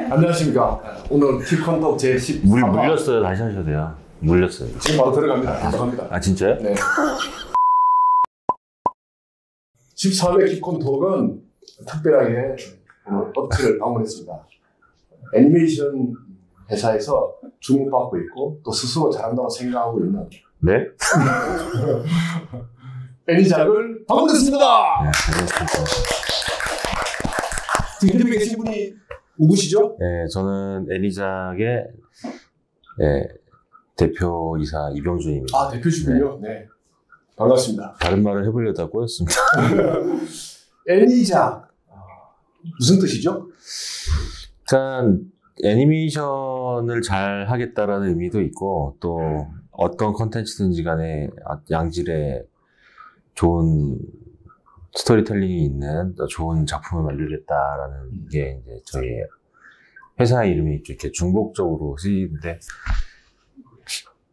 안녕하십니까. 오늘 팁컨톡 제13화. 물 물렸어요. 다시 하셔도 돼요. 물렸어요. 지금 바로 들어갑니다. 죄송합니다. 아 진짜요? 네. 13회 팁컨톡은 특별하게 오늘 업체를 방문했습니다. 애니메이션 회사에서 주목받고 있고 또 스스로 잘한다고 생각하고 있는 네? 애니작을 방문했습니다. 네, 반갑습니다. 지금 인터뷰에 계신 분이 누구시죠? 네, 저는 애니작의 대표이사 이병준입니다. 아, 대표시군요. 네. 반갑습니다. 다른 말을 해보려다 꼬였습니다. 애니작. 무슨 뜻이죠? 일단 애니메이션을 잘 하겠다라는 의미도 있고 또 어떤 컨텐츠든지 간에 양질의 좋은 스토리텔링이 있는 좋은 작품을 만들겠다라는 게 이제 저희 회사 이름이 이렇게 중복적으로 쓰이는데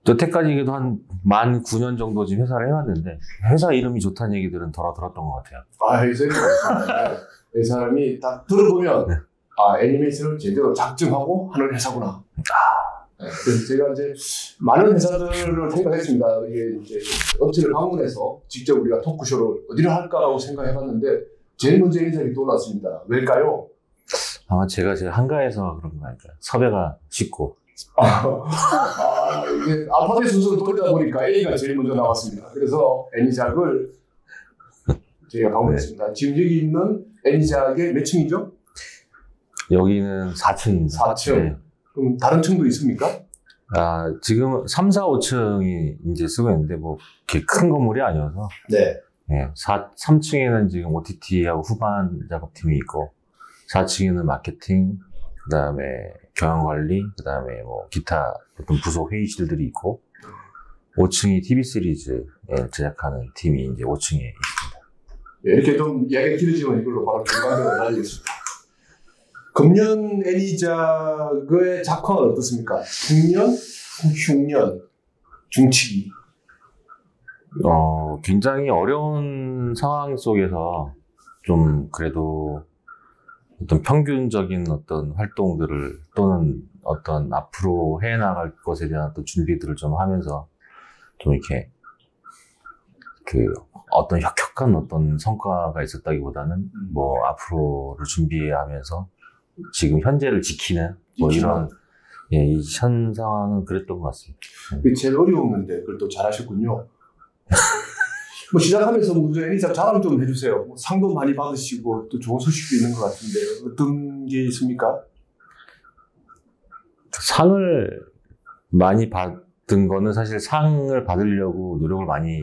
여태까지도 한 만 9년 정도 지금 회사를 해왔는데 회사 이름이 좋다는 얘기들은 덜어 들었던 것 같아요. 아, 이 사람이 딱 들어보면 네. 아, 애니메이션을 제대로 작정하고 하는 회사구나. 네, 그래서 제가 이제 많은 회사들을 생각했습니다. 이게 이제 업체를 방문해서 직접 우리가 토크쇼를 어디로 할까라고 생각해봤는데 제일 먼저 애니작이 떠올랐습니다. 왜일까요? 아마 제가 제일 한가해서 그런 거 아닐까요? 섭외가 쉽고. 이게 알파벳 순서로 돌리다 보니까 A가 제일 먼저 나왔습니다. 그래서 애니작을 저희가 방문했습니다. 지금 여기 있는 애니작의 몇 층이죠? 여기는 4층입니다. 4층. 네. 그럼 다른 층도 있습니까? 아, 지금 3, 4, 5층이 이제 쓰고 있는데 뭐 이렇게 큰 건물이 아니어서 네. 예, 3층에는 지금 OTT하고 후반 작업팀이 있고 4층에는 마케팅, 그다음에 경영관리, 그다음에 뭐 기타 어떤 부속 회의실들이 있고 5층이 TV 시리즈 제작하는 팀이 이제 5층에 있습니다. 네, 이렇게 좀 이야기가 길어지면 이걸로 바로 중간으로 알리겠습니다. 금년 애니작의 작화는 어떻습니까? 중년, 흉년, 중치기. 굉장히 어려운 상황 속에서 좀 그래도 어떤 평균적인 어떤 활동들을 또는 어떤 앞으로 해나갈 것에 대한 어떤 준비들을 좀 하면서 좀 이렇게 그 어떤 혁혁한 어떤 성과가 있었다기보다는 뭐 앞으로를 준비하면서 지금 현재를 지키는 뭐 이런 이 현 상황은 그랬던 것 같습니다. 그게 제일 어려운 건데 그걸 또 잘하셨군요. 뭐 시작하면서 먼저 애니작 자랑 좀 해주세요. 뭐 상도 많이 받으시고 또 좋은 소식도 있는 것 같은데 어떤 게 있습니까? 상을 많이 받은 거는 사실 상을 받으려고 노력을 많이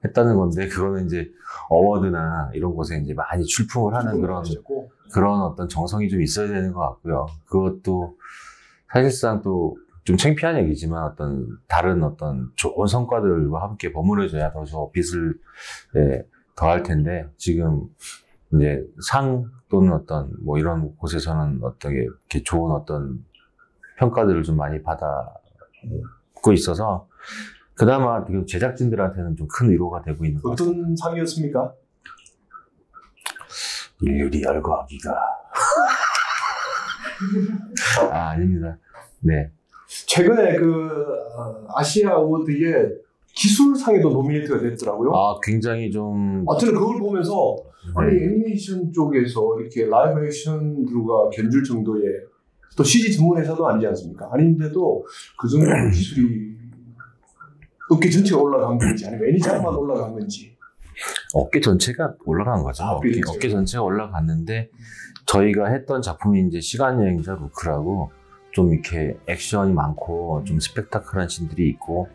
했다는 건데 그거는 이제 어워드나 이런 곳에 이제 많이 출품을 하는 그런 어떤 정성이 좀 있어야 되는 것 같고요. 그것도 사실상 또 좀 창피한 얘기지만 어떤 다른 어떤 좋은 성과들과 함께 버무려져야 더 빛을 더할 텐데 지금 이제 상 또는 어떤 뭐 이런 곳에서는 어떻게 이렇게 좋은 어떤 평가들을 좀 많이 받고 있어서 그나마 제작진들한테는 좀 큰 위로가 되고 있는 것 같습니다. 어떤 상이었습니까? 일일이 열거하기가 아닙니다. 네. 최근에 아시아 어워드에 기술상에도 노미네이트가 됐더라고요. 굉장히 좀. 저는 그걸 보면서 아니 애니메이션 쪽에서 이렇게 라이브 액션들과 견줄 정도의 또 CG 전문 회사도 아니지 않습니까? 아닌데도 그 정도 기술이 업계 전체가 올라간 건지 아니면 애니작만 올라간 건지. 업계 전체가 올라간 거죠. 업계 전체가 올라갔는데 저희가 했던 작품이 이제 시간여행자 루크라고 좀 이렇게 액션이 많고 좀 스펙타클한 씬들이 있고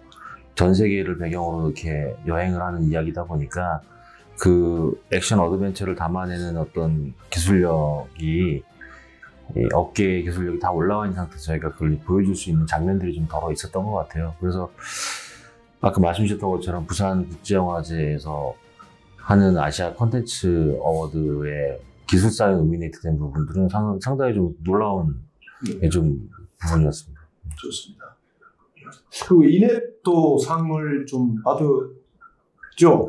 전 세계를 배경으로 이렇게 여행을 하는 이야기다 보니까 그 액션 어드벤처를 담아내는 어떤 기술력이 업계의 기술력이 다 올라와 있는 상태에서 저희가 그걸 보여줄 수 있는 장면들이 좀 덜어 있었던 것 같아요. 그래서 아까 말씀 주셨던 것처럼 부산국제영화제에서 하는 아시아 콘텐츠 어워드에 기술상에 노미네이트된 부분들은 상당히 좀 놀라운 좀 부분이었습니다. 좋습니다. 그리고 이넷도 상을 좀 받았죠?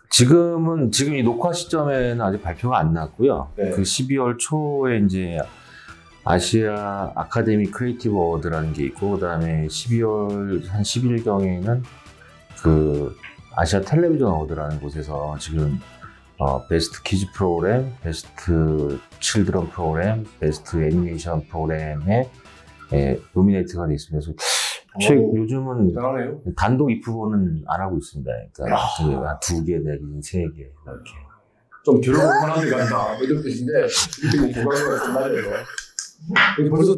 지금 이 녹화 시점에는 아직 발표가 안 났고요. 네. 그 12월 초에 이제 아시아 아카데미 크리에이티브 어워드라는 게 있고, 그 다음에 12월 한 10일경에는 그 아시아 텔레비전 어워드라는 곳에서 지금 베스트 키즈 프로그램, 베스트 칠드런 프로그램, 베스트 애니메이션 프로그램에 노미네이트가 돼 있습니다. 그래서 요즘은 대단하네요. 단독 입후보는 안 하고 있습니다. 그러니까 한 2개 내지는 3개 이렇게. 좀 결혼을 하게 간다 이런 뜻인데 이렇게 교과서가 좀 맞아요. 벌써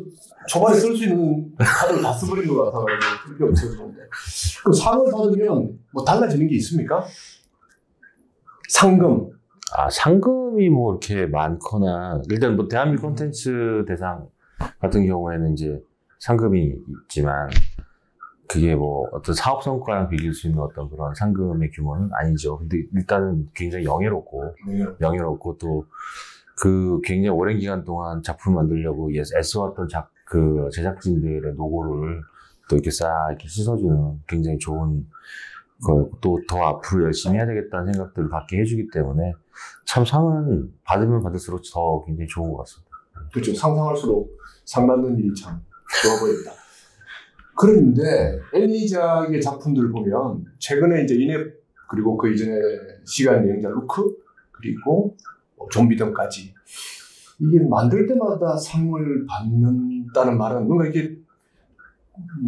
초반에 쓸 수 있는 카드를 다 써버린 것 같아가지고 필요 없어졌는데. 그럼 상을 받으면 뭐 달라지는 게 있습니까? 상금. 상금이 뭐 이렇게 많거나, 일단 뭐 대한민국 콘텐츠 대상 같은 경우에는 이제 상금이 있지만, 그게 뭐 어떤 사업 성과랑 비길 수 있는 어떤 그런 상금의 규모는 아니죠. 근데 일단은 굉장히 영예롭고 또 그 굉장히 오랜 기간 동안 작품을 만들려고 애써왔던 그 제작진들의 노고를 또 이렇게 싹 이렇게 씻어주는 굉장히 좋은 거였고, 또 더 앞으로 열심히 해야 되겠다는 생각들을 갖게 해주기 때문에 참 상은 받으면 받을수록 더 굉장히 좋은 것 같습니다. 그렇죠. 상상할수록 상 받는 일이 참 좋아 보입니다. 그런데 애니작의 작품들을 보면 최근에 이제 이넵 그리고 그 이전에 시간 여행자 루크 그리고 좀비덤까지 이게 만들 때마다 상을 받는다는 말은 뭔가 이게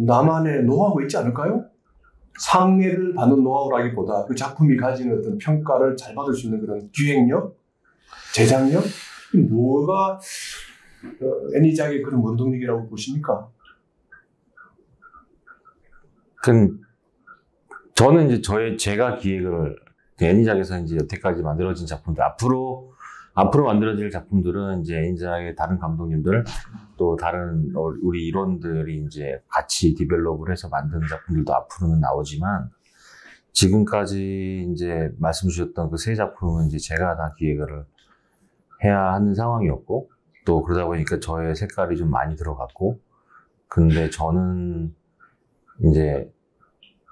나만의 노하우가 있지 않을까요? 상을 받는 노하우라기보다 그 작품이 가지는 어떤 평가를 잘 받을 수 있는 그런 기획력, 제작력, 뭐가 애니작의 그런 원동력이라고 보십니까? 저는 이제 제가 기획을 애니작에서 이제 여태까지 만들어진 작품들, 앞으로 만들어질 작품들은 이제 애니작의 다른 감독님들 또 다른 우리 일원들이 이제 같이 디벨롭을 해서 만든 작품들도 앞으로는 나오지만, 지금까지 이제 말씀 주셨던 그 3작품은 이제 제가 다 기획을 해야 하는 상황이었고, 또 그러다 보니까 저의 색깔이 좀 많이 들어갔고, 근데 저는 이제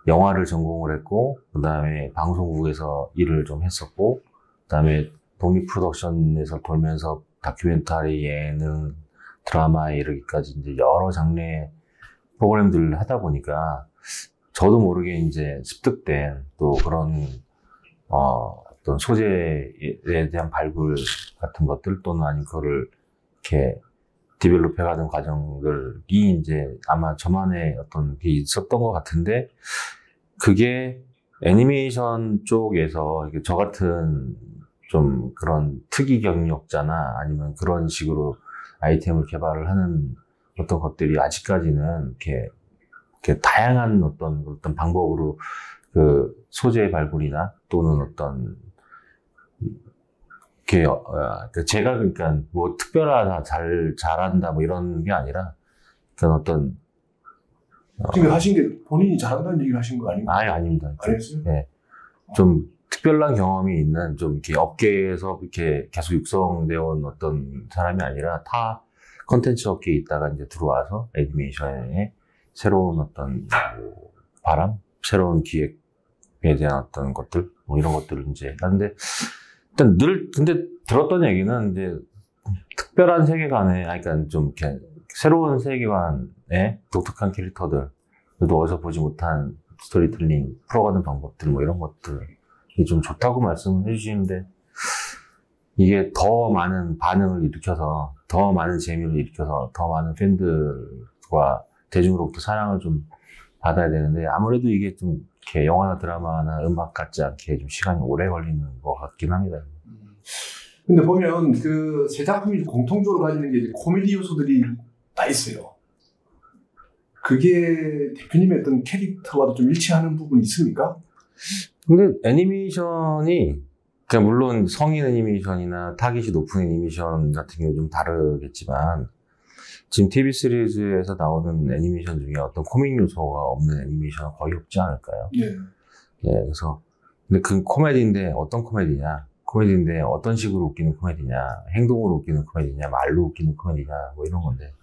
영화를 전공을 했고, 그 다음에 방송국에서 일을 좀 했었고, 그 다음에 독립 프로덕션에서 돌면서 다큐멘터리, 예능, 드라마에 이르기까지 이제 여러 장르의 프로그램들을 하다 보니까 저도 모르게 이제 습득된 또 그런 어떤 소재에 대한 발굴 같은 것들, 또는 아니면 그거를 이렇게 디벨롭해가는 과정들이 이제 아마 저만의 어떤 게 있었던 것 같은데, 그게 애니메이션 쪽에서 저 같은 좀 그런 특이 경력자나 아니면 그런 식으로 아이템을 개발을 하는 어떤 것들이 아직까지는 이렇게 다양한 어떤 방법으로 그 소재의 발굴이나 또는 어떤 제가 그러니까 뭐 특별하다, 잘한다 뭐 이런 게 아니라 그런 어떤 지금 하신 게 본인이 잘한다는 얘기를 하신 거 아닌가요? 아예 아닙니다. 아니었어요? 네. 좀 특별한 경험이 있는, 좀 이렇게 업계에서 이렇게 계속 육성되어 온 어떤 사람이 아니라 타 컨텐츠 업계에 있다가 이제 들어와서 애니메이션에 새로운 어떤 바람, 새로운 기획에 대한 어떤 것들, 뭐 이런 것들을 이제 하는데, 일단 근데 들었던 얘기는 이제 특별한 세계관에, 그러니까 좀 이렇게 새로운 세계관에 독특한 캐릭터들, 그래도 어디서 보지 못한 스토리텔링, 풀어가는 방법들, 뭐 이런 것들이 좀 좋다고 말씀을 해주시는데, 이게 더 많은 반응을 일으켜서, 더 많은 재미를 일으켜서, 더 많은 팬들과 대중으로부터 사랑을 좀 받아야 되는데, 아무래도 이게 좀 이렇게 영화나 드라마나 음악 같지 않게 좀 시간이 오래 걸리는 것 같긴 합니다. 근데 보면 그 세 작품이 공통적으로 가지는 게 이제 코미디 요소들이 다 있어요. 그게 대표님의 어떤 캐릭터와도 좀 일치하는 부분이 있습니까? 근데 애니메이션이, 그러니까 물론 성인 애니메이션이나 타깃이 높은 애니메이션 같은 경우 좀 다르겠지만, 지금 TV 시리즈에서 나오는 애니메이션 중에 어떤 코믹 요소가 없는 애니메이션은 거의 없지 않을까요? 예. 예, 그래서 근데 그 코미디인데 어떤 코미디냐? 코미디인데 어떤 식으로 웃기는 코미디냐? 행동으로 웃기는 코미디냐? 말로 웃기는 코미디냐? 뭐 이런 건데,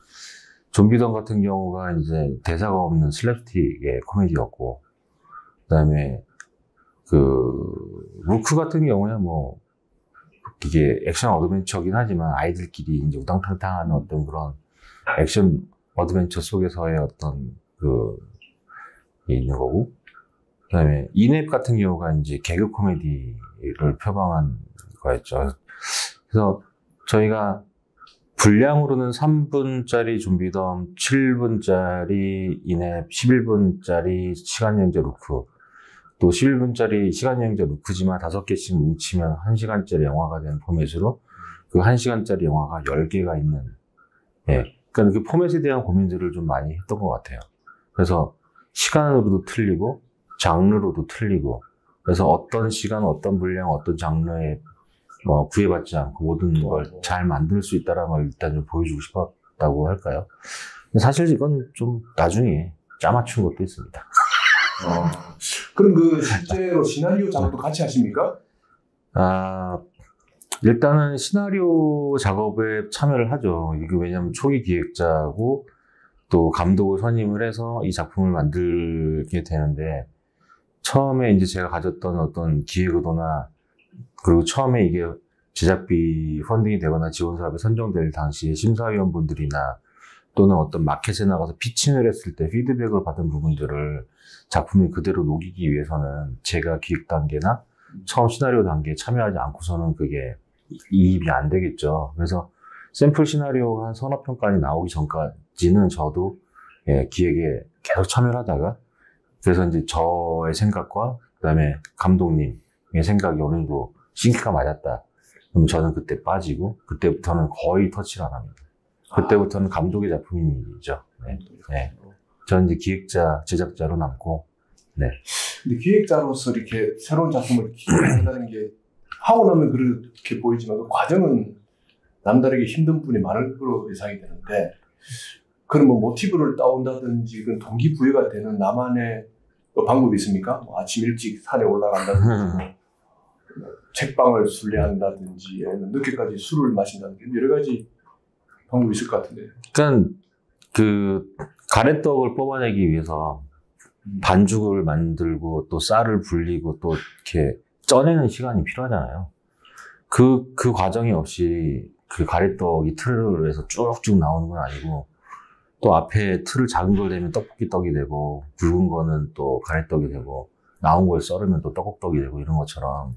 좀비덤 같은 경우가 이제 대사가 없는 슬랩스틱의 코미디였고, 그다음에 루크 같은 경우에 뭐 이게 액션 어드벤처긴 하지만 아이들끼리 이제 우당탕탕하는 어떤 그런 액션 어드벤처 속에서의 어떤 있는 거고, 그 다음에 이넵 같은 경우가 이제 개그 코미디를 표방한 거였죠. 그래서 저희가 분량으로는 3분짜리 좀비덤, 7분짜리 이넵, 11분짜리 시간여행자 루크, 또 11분짜리 시간여행자 루크지만 5개씩 뭉치면 1시간짜리 영화가 되는 포맷으로 그 1시간짜리 영화가 10개가 있는, 그러니까 그 포맷에 대한 고민들을 좀 많이 했던 것 같아요. 그래서 시간으로도 틀리고, 장르로도 틀리고, 그래서 어떤 시간, 어떤 분량, 어떤 장르에 구애받지 않고 모든 걸 잘 만들 수 있다는 걸 일단 좀 보여주고 싶었다고 할까요? 사실 이건 좀 나중에 짜맞춘 것도 있습니다. 그럼 그 실제로 시나리오 작업도 같이 하십니까? 일단은 시나리오 작업에 참여를 하죠. 이게 왜냐면 초기 기획자고 또 감독을 선임을 해서 이 작품을 만들게 되는데, 처음에 이제 제가 가졌던 어떤 기획 의도나, 그리고 처음에 이게 제작비 펀딩이 되거나 지원 사업에 선정될 당시에 심사위원분들이나 또는 어떤 마켓에 나가서 피칭을 했을 때 피드백을 받은 부분들을 작품이 그대로 녹이기 위해서는 제가 기획 단계나 처음 시나리오 단계에 참여하지 않고서는 그게 이입이 안 되겠죠. 그래서 샘플 시나리오가 한 서너 편까지 나오기 전까지는 저도 기획에 계속 참여를 하다가, 그래서 이제 저의 생각과 그다음에 감독님의 생각이 어느 정도 싱크가 맞았다. 그럼 저는 그때 빠지고, 그때부터는 거의 터치를 안 합니다. 그때부터는 감독의 작품이죠. 저는 이제 기획자, 제작자로 남고, 근데 기획자로서 이렇게 새로운 작품을 기획한다는 게 하고 나면 그렇게 보이지만 그 과정은 남다르게 힘든 분이 많을 거로 예상이 되는데, 그럼 뭐 모티브를 따온다든지 그 동기부여가 되는 나만의 방법이 있습니까? 뭐 아침 일찍 산에 올라간다든지, 책방을 순례한다든지, 아니면 늦게까지 술을 마신다든지 여러 가지 방법이 있을 것 같은데. 그러니까 그 가래떡을 뽑아내기 위해서 반죽을 만들고 또 쌀을 불리고 또 이렇게 쪄내는 시간이 필요하잖아요. 그 과정이 없이 그 가래떡이 틀에서 쭉쭉 나오는 건 아니고, 또 앞에 틀을 작은 걸 내면 떡볶이 떡이 되고, 굵은 거는 또 가래떡이 되고, 나온 걸 썰으면 또 떡국떡이 되고, 이런 것처럼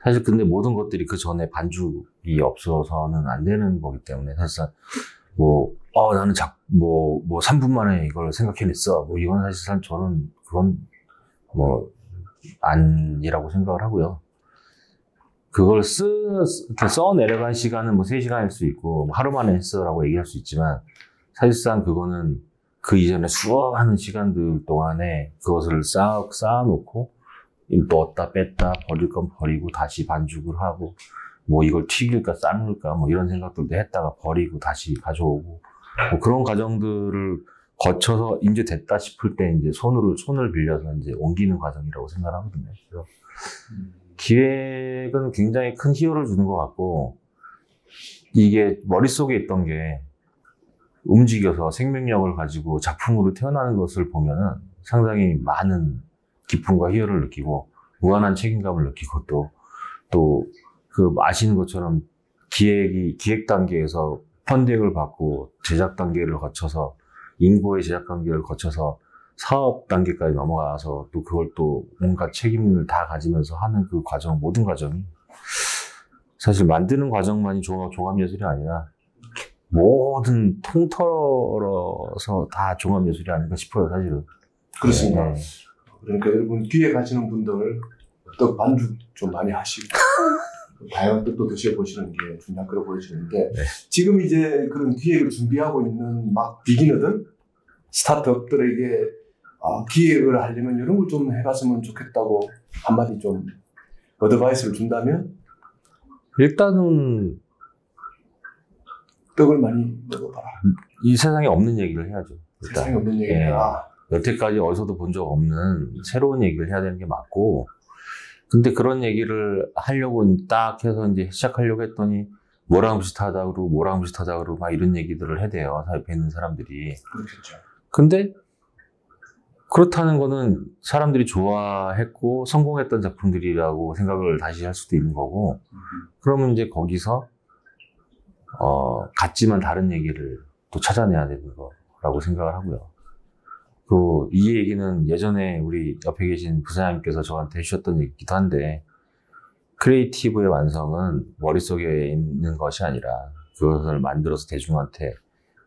사실 근데 모든 것들이 그 전에 반죽이 없어서는 안 되는 거기 때문에, 사실상 나는 3분 만에 이걸 생각해냈어. 이건 사실상 저는 그건 아니라고 생각을 하고요. 그걸 써내려간 시간은 3시간일 수 있고, 하루 만에 했어라고 얘기할 수 있지만, 사실상 그거는 그 이전에 수많은 시간들 동안에 그것을 쌓아놓고, 넣었다 뺐다, 버릴 건 버리고, 다시 반죽을 하고, 이걸 튀길까, 삶을까, 이런 생각들도 했다가 버리고, 다시 가져오고, 그런 과정들을 거쳐서 이제 됐다 싶을 때 이제 손을 빌려서 이제 옮기는 과정이라고 생각하거든요. 그래서 기획은 굉장히 큰 희열을 주는 것 같고, 이게 머릿속에 있던 게 움직여서 생명력을 가지고 작품으로 태어나는 것을 보면은 상당히 많은 기쁨과 희열을 느끼고, 무한한 책임감을 느끼고, 또 아시는 것처럼 기획 단계에서 펀딩을 받고 제작 단계를 거쳐서 인고의 제작 단계를 거쳐서 사업 단계까지 넘어가서 또 그걸 또 뭔가 책임을 다 가지면서 하는 그 과정, 모든 과정이 사실 만드는 과정만이 종합예술이 아니라 모든 통틀어서 다 종합예술이 아닌가 싶어요, 사실은. 그렇습니다. 네. 그러니까 여러분 기획하시는 분들 어떤 반죽 좀 많이 하시고 다양한 뜻도 드셔보시는 게 중요한 거로 보여지는데, 지금 이제 그런 기획을 준비하고 있는 막 비기너들, 스타트업들에게 기획을 하려면 이런 걸 좀 해봤으면 좋겠다고 한마디 좀 어드바이스를 준다면? 일단은 떡을 많이 먹어봐라. 이 세상에 없는 얘기를 해야죠. 일단. 세상에 없는 얘기가 여태까지 어디서도 본 적 없는 새로운 얘기를 해야 되는 게 맞고, 근데 그런 얘기를 하려고 딱 해서 이제 시작하려고 했더니 뭐랑 비슷하다 그러고 막 이런 얘기들을 해대요, 옆에 있는 사람들이. 그렇겠죠. 근데 그렇다는 거는 사람들이 좋아했고 성공했던 작품들이라고 생각을 다시 할 수도 있는 거고, 그러면 이제 거기서 같지만 다른 얘기를 또 찾아내야 되는 거라고 생각을 하고요. 또 이 얘기는 예전에 우리 옆에 계신 부사장님께서 저한테 해주셨던 얘기기도 한데, 크리에이티브의 완성은 머릿속에 있는 것이 아니라 그것을 만들어서 대중한테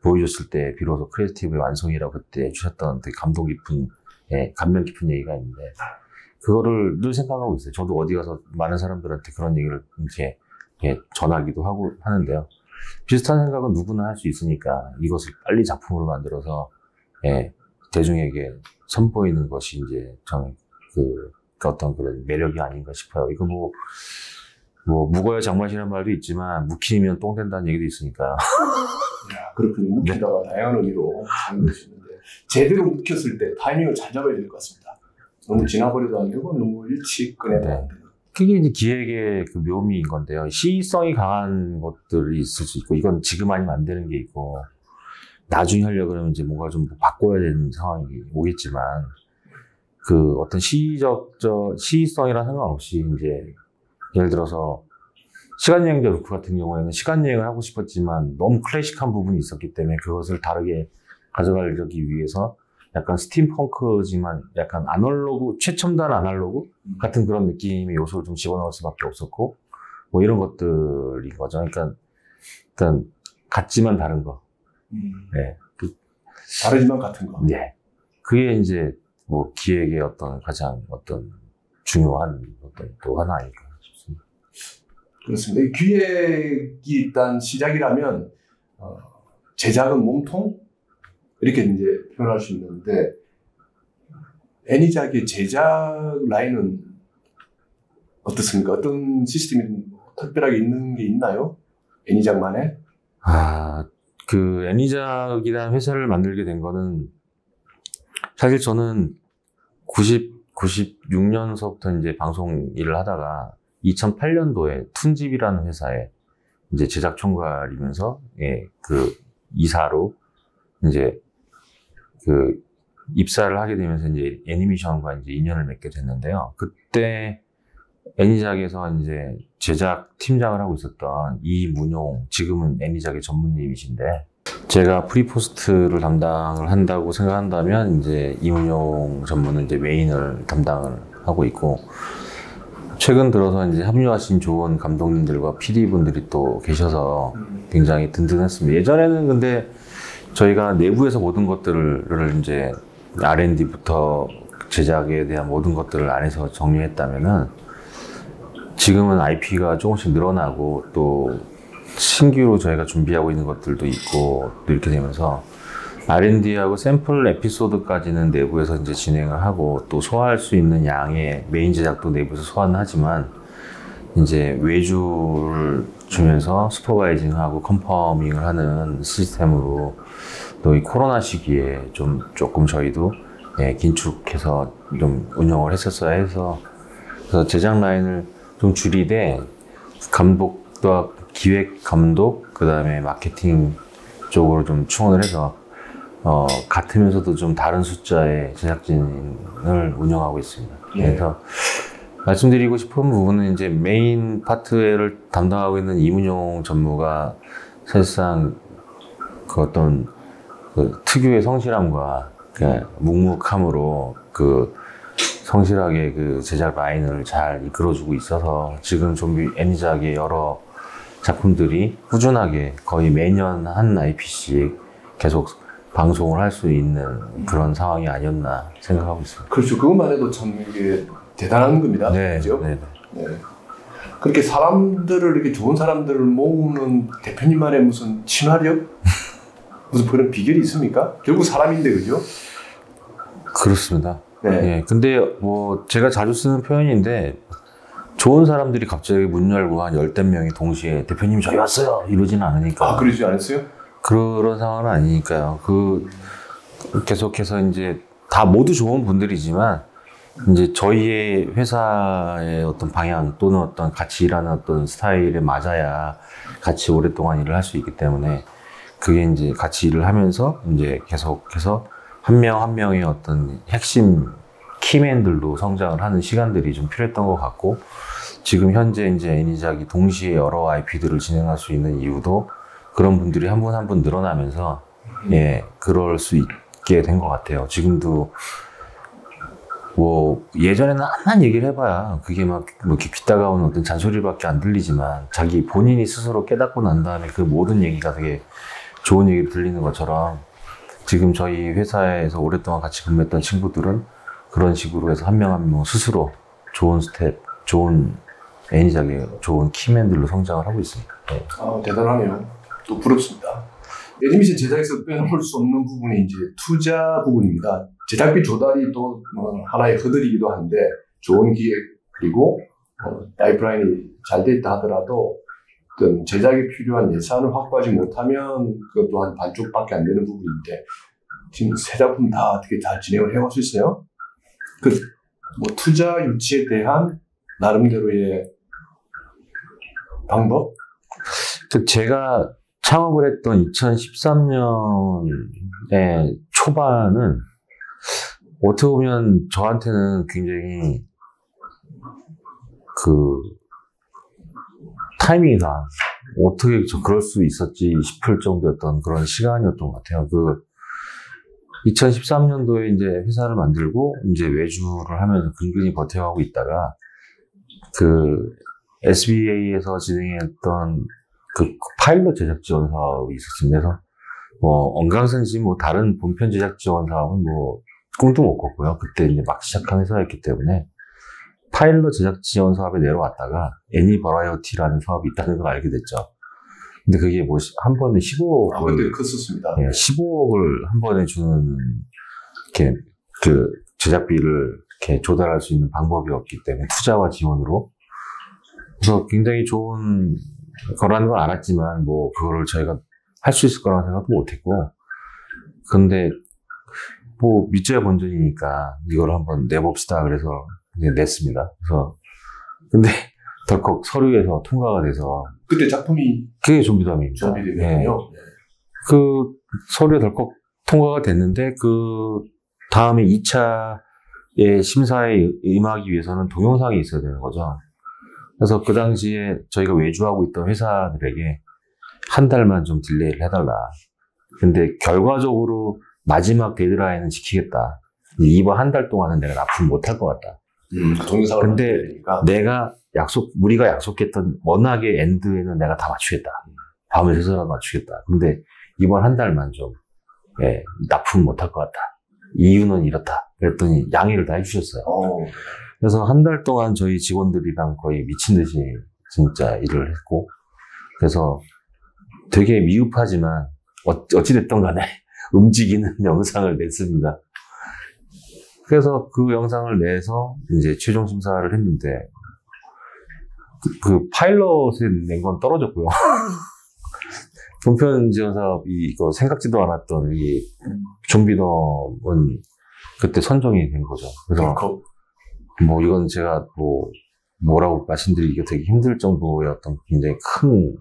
보여줬을 때 비로소 크리에이티브의 완성이라고 그때 해주셨던 되게 감동 깊은, 감명 깊은 얘기가 있는데, 그거를 늘 생각하고 있어요. 저도 어디 가서 많은 사람들한테 그런 얘기를 이렇게 전하기도 하고 하는데요. 비슷한 생각은 누구나 할 수 있으니까 이것을 빨리 작품으로 만들어서 대중에게 선보이는 것이 이제 저는 그 어떤 그런 매력이 아닌가 싶어요. 이거 뭐 묵어야 장맛이라는 말도 있지만 묵히면 똥 된다는 얘기도 있으니까. 야, 그렇군요. 묵히다가 다양한 의미로 사용될 수 있는데, 제대로 묵혔을 때 타이밍을 잘 잡아야 될 것 같습니다. 너무 지나버려도 안 되고 너무 일찍 꺼내도 안 되고. 그게 이제 기획의 그 묘미인 건데요. 시의성이 강한 것들이 있을 수 있고, 이건 지금 아니면 안 되는 게 있고, 나중에 하려고 그러면 이제 뭔가 좀 바꿔야 되는 상황이 오겠지만, 그 어떤 시의성이랑 상관없이 이제, 예를 들어서, 시간여행자 루크 같은 경우에는 시간여행을 하고 싶었지만, 너무 클래식한 부분이 있었기 때문에 그것을 다르게 가져가기 위해서 약간 스팀펑크지만 약간 아날로그, 최첨단 아날로그 같은 그런 느낌의 요소를 좀 집어넣을 수밖에 없었고, 뭐 이런 것들인 거죠. 그러니까, 일단, 같지만 다른 거. 네. 다르지만 같은 거. 네. 그게 이제, 뭐, 기획의 어떤 가장 어떤 중요한 어떤 또 하나 아닐까 싶습니다. 그렇습니다. 이 기획이 일단 시작이라면, 제작은 몸통? 이렇게 이제 표현할 수 있는데, 애니작의 제작 라인은 어떻습니까? 어떤 시스템이 특별하게 있는 게 있나요? 애니작만에? 그 애니작이라는 회사를 만들게 된 거는, 사실 저는 96년서부터 이제 방송 일을 하다가 2008년도에 툰집이라는 회사에 이제 제작 총괄이면서, 그 이사로 이제 그 입사를 하게 되면서 이제 애니메이션과 이제 인연을 맺게 됐는데요. 그때 애니작에서 이제 제작 팀장을 하고 있었던 이문용, 지금은 애니작의 전무님이신데, 제가 프리포스트를 담당을 한다고 생각한다면 이제 이문용 전무는 이제 메인을 담당을 하고 있고, 최근 들어서 이제 합류하신 좋은 감독님들과 PD분들이 또 계셔서 굉장히 든든했습니다. 예전에는 근데 저희가 내부에서 모든 것들을 이제 R&D부터 제작에 대한 모든 것들을 안에서 정리했다면은, 지금은 IP가 조금씩 늘어나고 또 신규로 저희가 준비하고 있는 것들도 있고 또 이렇게 되면서 R&D하고 샘플 에피소드까지는 내부에서 이제 진행을 하고, 또 소화할 수 있는 양의 메인 제작도 내부에서 소화는 하지만, 이제 외주를 주면서 슈퍼바이징하고 컨퍼밍을 하는 시스템으로 또 이 코로나 시기에 조금 저희도 긴축해서 좀 운영을 했었어야 해서, 그래서 제작 라인을 좀 줄이되 감독과 기획 감독, 그 다음에 마케팅 쪽으로 좀 충원을 해서 같으면서도 좀 다른 숫자의 제작진을 운영하고 있습니다. 그래서 말씀드리고 싶은 부분은 이제 메인 파트를 담당하고 있는 이문용 전무가 사실상 그 어떤 그 특유의 성실함과 그 묵묵함으로 그 성실하게 그 제작 라인을 잘 이끌어주고 있어서 지금 좀비 애니작의 여러 작품들이 꾸준하게 거의 매년 한 IP씩 계속 방송을 할 수 있는 그런 상황이 아니었나 생각하고 있습니다. 그렇죠. 그것만 해도 참 이게 대단한 겁니다. 네, 그렇죠? 네. 그렇게 사람들을, 이렇게 좋은 사람들을 모으는 대표님만의 무슨 친화력? 무슨 그런 비결이 있습니까? 결국 사람인데, 그죠? 그렇습니다. 네. 예, 근데 뭐 제가 자주 쓰는 표현인데, 좋은 사람들이 갑자기 문 열고 한 10명이 동시에 대표님 저희 왔어요 이러지는 않으니까. 그러지 않았어요? 그런 상황은 아니니까요. 계속해서 이제 다 모두 좋은 분들이지만, 이제 저희의 회사의 어떤 방향 또는 어떤 같이 일하는 어떤 스타일에 맞아야 같이 오랫동안 일을 할 수 있기 때문에, 그게 이제 같이 일을 하면서 이제 계속해서 한 명 한 명의 어떤 핵심 키맨들도 성장을 하는 시간들이 좀 필요했던 것 같고, 지금 현재 이제 애니작이 동시에 여러 IP들을 진행할 수 있는 이유도 그런 분들이 한 분 한 분 늘어나면서 예, 그럴 수 있게 된 것 같아요. 지금도 뭐 예전에는 한만 얘기를 해봐야 그게 막 뭐 이렇게 빗다가오는 어떤 잔소리밖에 안 들리지만 자기 본인이 스스로 깨닫고 난 다음에 그 모든 얘기가 되게 좋은 얘기를 들리는 것처럼 지금 저희 회사에서 오랫동안 같이 근무했던 친구들은 그런 식으로 해서 한 명 한 명 스스로 좋은 스텝, 좋은 애니작의 좋은 키맨들로 성장을 하고 있습니다. 네. 대단하네요. 또 부럽습니다. 애니메이션 제작에서 빼놓을 수 없는 부분이 이제 투자 부분입니다. 제작비 조달이 또 하나의 허들이기도 한데 좋은 기획 그리고 파이프라인이 잘 돼 있다 하더라도 어떤 제작에 필요한 예산을 확보하지 못하면 그것 또한 반쪽밖에 안 되는 부분인데 지금 세 작품 다 어떻게 잘 진행을 해올 수 있어요? 뭐 투자 유치에 대한 나름대로의 방법? 제가 창업을 했던 2013년의 초반은 어떻게 보면 저한테는 굉장히 그 타이밍이다. 어떻게 그럴 수 있었지 싶을 정도였던 그런 시간이었던 것 같아요. 2013년도에 이제 회사를 만들고 이제 외주를 하면서 근근히 버텨가고 있다가 SBA에서 진행했던 파일럿 제작 지원 사업이 있었습니다. 그래서 언강생심 다른 본편 제작 지원 사업은 꿈도 못 꿨고요. 그때 이제 막 시작한 회사였기 때문에 파일럿 제작 지원 사업에 내려왔다가 애니버라이어티라는 사업이 있다는 걸 알게 됐죠. 근데 그게 한 번에 15억을. 그때 컸었습니다. 네, 15억을 한 번에 주는, 이렇게, 제작비를 이렇게 조달할 수 있는 방법이었기 때문에 투자와 지원으로. 그래서 굉장히 좋은 거라는 걸 알았지만, 그거를 저희가 할 수 있을 거라는 생각도 못 했고. 근데, 밑져야 본전이니까 이걸 한번 내봅시다. 그래서 이제 냈습니다. 근데 덜컥 서류에서 통과가 돼서. 그때 작품이? 그게 좀비담입니다. 좀비담이군요. 네. 서류에 덜컥 통과가 됐는데, 다음에 2차의 심사에 임하기 위해서는 동영상이 있어야 되는 거죠. 그래서 그 당시에 저희가 외주하고 있던 회사들에게 한 달만 좀 딜레이를 해달라. 근데 결과적으로 마지막 데드라인은 지키겠다. 이번 한 달 동안은 내가 납품 못할 것 같다. 동영상을. 근데 우리가 약속했던 워낙의 엔드에는 내가 다 맞추겠다. 밤을 새서라도 맞추겠다. 근데 이번 한 달만 좀, 납품 못할 것 같다. 이유는 이렇다. 그랬더니 양해를 다 해주셨어요. 그래서 한 달 동안 저희 직원들이랑 거의 미친 듯이 진짜 일을 했고, 그래서 되게 미흡하지만, 어찌됐든 간에 움직이는 영상을 냈습니다. 그래서 그 영상을 내서 이제 최종 심사를 했는데, 파일럿에 낸 건 떨어졌고요. 본편 지원 사업이 이거 생각지도 않았던 이 좀비덤은 그때 선정이 된 거죠. 그래서 이건 제가 뭐라고 말씀드리기가 되게 힘들 정도의 어떤 굉장히 큰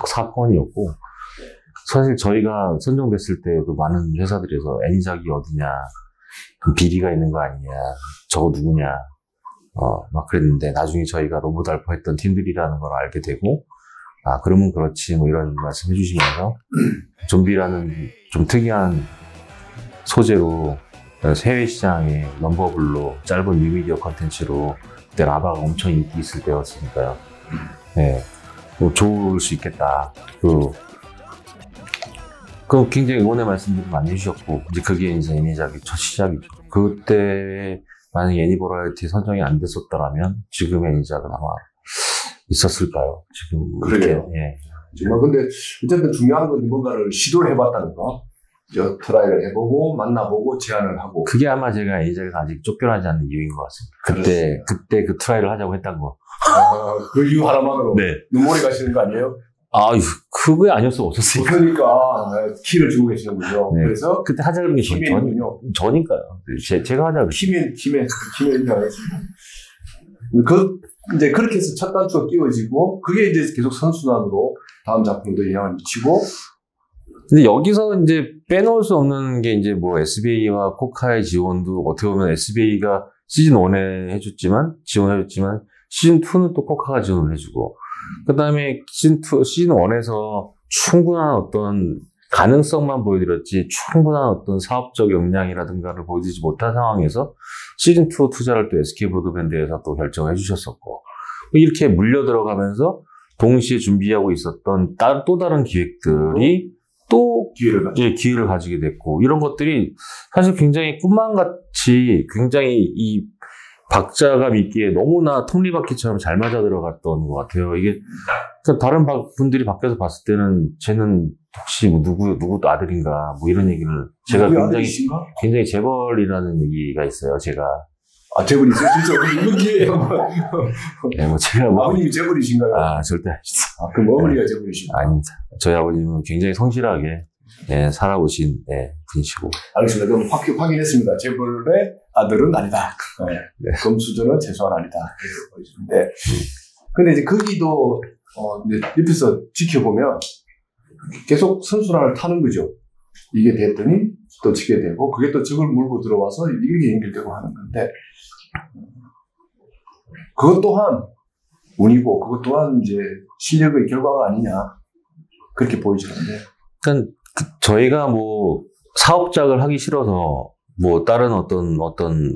사건이었고, 사실 저희가 선정됐을 때도 많은 회사들에서 애니작이 어디냐, 비리가 있는 거 아니냐, 저거 누구냐, 막 그랬는데, 나중에 저희가 로봇 알파 했던 팀들이라는 걸 알게 되고, 그러면 그렇지, 이런 말씀 해주시면서, 좀비라는 좀 특이한 소재로 해외 시장에 넘버블로 짧은 뉴미디어 컨텐츠로 그때 라바가 엄청 인기 있을 때였으니까요. 네, 좋을 수 있겠다. 굉장히 응원의 말씀들을 많이 해주셨고, 이제 그게 이제 애니작의 첫 시작이죠. 그때 만약에 애니버라이어티 선정이 안 됐었더라면 지금의 애니작은 아마 있었을까요? 지금. 그러게요. 예. 정말 근데 어쨌든 중요한 건 뭔가를 시도를 해봤다는 거. 트라이를 해보고 만나보고 제안을 하고. 그게 아마 제가 애니작에서 아직 쫓겨나지 않는 이유인 것 같습니다. 그때 그 트라이를 하자고 했던 거. 그 이유 하나만으로. 네. 눈물이 가시는 거 아니에요? 그게 아니었으면 없었으니까. 그러니까 키를 주고 계시는군요. 네. 그래서 그때 하자는 게 저니까요. 제가 하자고. 키맨 인정하겠습니다. 이제 그렇게 해서 첫 단추가 끼워지고, 그게 이제 계속 선순환으로 다음 작품도 영향을 미치고. 근데 여기서 이제 빼놓을 수 없는 게 이제 SBA와 코카의 지원도 어떻게 보면 SBA가 시즌 1에 지원해줬지만 시즌 2는 또 코카가 지원을 해주고, 그 다음에 시즌 1에서 충분한 어떤 가능성만 보여드렸지 충분한 어떤 사업적 역량이라든가를 보여드리지 못한 상황에서 시즌2 투자를 또 SK 브로드밴드에서 또 결정해 주셨었고, 이렇게 물려 들어가면서 동시에 준비하고 있었던 또 다른 기획들이 또 기회를 가지게 됐고, 이런 것들이 사실 굉장히 꿈만같이 굉장히 이 박자감 있게 너무나 톱니바퀴처럼 잘 맞아 들어갔던 것 같아요. 이게 다른 분들이 밖에서 봤을 때는 쟤는 혹시 뭐 누구 아들인가 뭐 이런 얘기를, 제가 굉장히 재벌이라는 얘기가 있어요. 제가 재벌이 있어요? 진짜 이런 기회예요. 네, 뭐 제가 아버님이 재벌이신가요? 절대 아니죠. 그럼 어머니가 재벌이신가요? 아닙니다. 저희 아버님은 굉장히 성실하게 살아오신 분이시고. 알겠습니다. 그럼 확인했습니다. 재벌의 아들은 아니다. 네. 금수저는 최소한 아니다. 네. 근데 이제 거기도 이제 옆에서 지켜보면 계속 선순환을 타는 거죠. 이게 됐더니 또 지게 되고, 그게 또 적을 물고 들어와서 이게 연결되고 하는 건데, 그것 또한 운이고, 그것 또한 이제 실력의 결과가 아니냐, 그렇게 보이시는데. 그러니까 저희가 뭐 사업작을 하기 싫어서 뭐 다른 어떤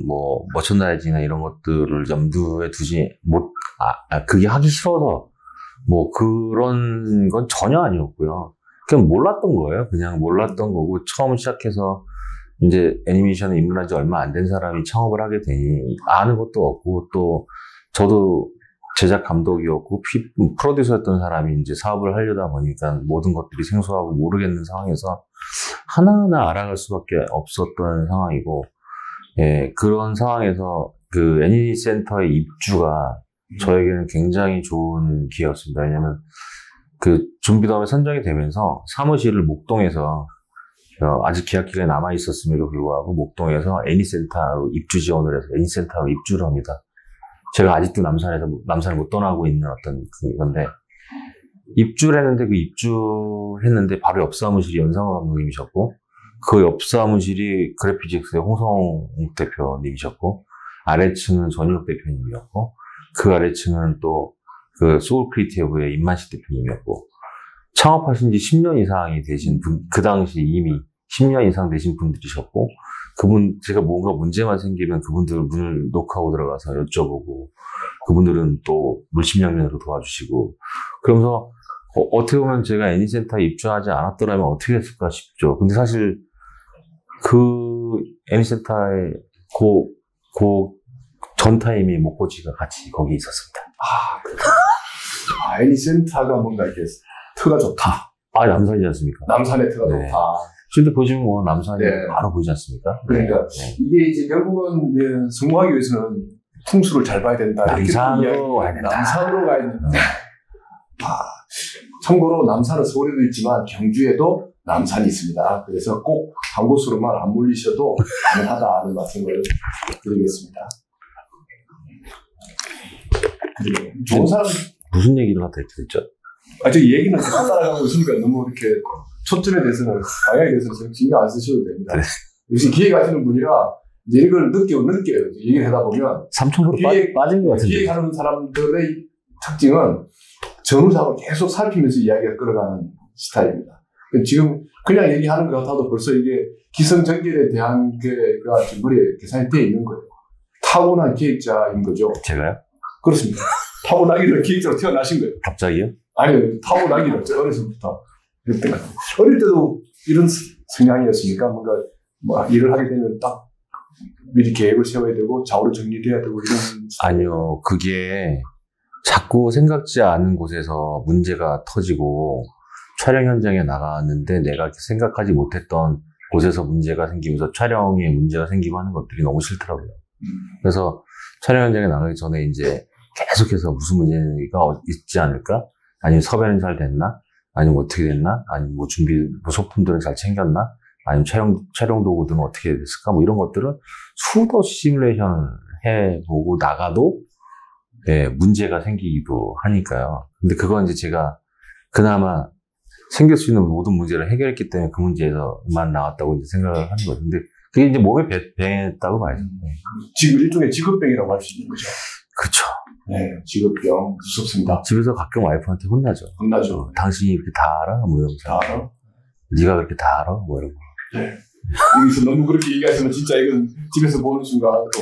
뭐 머천다이징이나 이런 것들을 염두에 두지 그게 하기 싫어서 뭐 그런 건 전혀 아니었고요. 그냥 몰랐던 거예요. 그냥 몰랐던 거고, 처음 시작해서 이제 애니메이션에 입문한 지 얼마 안 된 사람이 창업을 하게 되니 아는 것도 없고, 또 저도 제작 감독이었고 프로듀서였던 사람이 이제 사업을 하려다 보니까 모든 것들이 생소하고 모르겠는 상황에서 하나하나 알아갈 수밖에 없었던 상황이고, 그런 상황에서 그 애니센터의 입주가 저에게는 굉장히 좋은 기회였습니다. 왜냐면 그 준비덤에 선정이 되면서 사무실을 목동에서, 아직 계약 기간이 남아 있었음에도 불구하고 목동에서 애니센터로 입주 지원을 해서 애니센터로 입주를 합니다. 제가 아직도 남산을 못 떠나고 있는 어떤 그건데, 입주를 했는데, 그 입주했는데 바로 옆 사무실이 연상호 감독님이셨고, 그 옆 사무실이 그래피직스의 홍성욱 대표님이셨고, 아래층은 전인욱 대표님이었고, 그 아래층은 또 그 소울 크리에이티브의 임만식 대표님이었고, 창업하신 지 10년 이상이 되신 분, 그 당시 이미 10년 이상 되신 분들이셨고, 제가 뭔가 문제만 생기면 그분들 문을 녹화하고 들어가서 여쭤보고, 그분들은 또 물심양면으로 도와주시고, 그러면서 어떻게 보면 제가 애니센터에 입주하지 않았더라면 어떻게 됐을까 싶죠. 근데 사실 그 애니센터의 전 타임이 목고지가 같이 거기 있었습니다. 애니센터가 뭔가 이렇게 터가 좋다. 남산이지 않습니까? 남산의 터가 좋다. 실제 보시면 뭐 남산이 바로 보이지 않습니까? 그러니까 이게 이제 결국은 성공하기 위해서는 풍수를 잘 봐야 된다. 남산으로 가야 된다. 남산으로 가야 된다. 참고로 남산은 서울에도 있지만 경주에도 남산이 있습니다. 그래서 꼭 한 곳으로만 안 몰리셔도 가능하다는 말씀을 드리겠습니다. 좋은 사람 무슨 얘기를 갖다 이렇게 됐죠? 저 얘기는 계속 따라가고 있으니까 너무 이렇게 초점에 대해서는 방향에 대해서는 신경 안 쓰셔도 됩니다. 역시 기획하시는 분이라 이제 이걸 늦게 얘기를 하다 보면 3,000% 빠진 것 같은데. 기획하는 사람들의 특징은 전후상을 계속 살피면서 이야기가 끌어가는 스타일입니다. 지금 그냥 얘기하는 것 같아도 벌써 이게 기성전결에 대한 게가 머리에 계산이 되어 있는 거예요. 타고난 기획자인 거죠. 제가요? 그렇습니다. 타고나기를 기획자로 태어나신 거예요. 갑자기요? 아니요. 타고나기를 어려서부터. 어릴 때도 이런 성향이었으니까 뭔가 뭐 일을 하게 되면 딱 미리 계획을 세워야 되고 좌우로 정리돼야 되고 이런. 아니요. 그게 자꾸 생각지 않은 곳에서 문제가 터지고 촬영 현장에 나갔는데 내가 생각하지 못했던 곳에서 문제가 생기면서 촬영에 문제가 생기고 하는 것들이 너무 싫더라고요. 그래서 촬영 현장에 나가기 전에 이제 계속해서 무슨 문제가 있지 않을까? 아니면 섭외는 잘 됐나? 아니면 어떻게 됐나? 아니면 뭐 뭐 소품들은 잘 챙겼나? 아니면 촬영 도구들은 어떻게 됐을까? 뭐 이런 것들을 수도 없이 시뮬레이션을 해보고 나가도 문제가 생기기도 하니까요. 근데 그건 이제 제가 그나마 생길 수 있는 모든 문제를 해결했기 때문에 그 문제에서만 나왔다고 이제 생각을 하는 거죠. 근데 그게 이제 몸에 배했다고 봐야죠. 지금 일종의 직업병이라고 할 수 있는 거죠. 그렇죠. 네, 직업병 무섭습니다. 집에서 가끔 와이프한테 혼나죠. 혼나죠. 당신이 이렇게 다 알아? 뭐 이러면서. 다 알아? 네가 그렇게 다 알아? 뭐 이런 거. 네. 여기서 너무 그렇게 얘기하시면 진짜 이건 집에서 보는 순간 또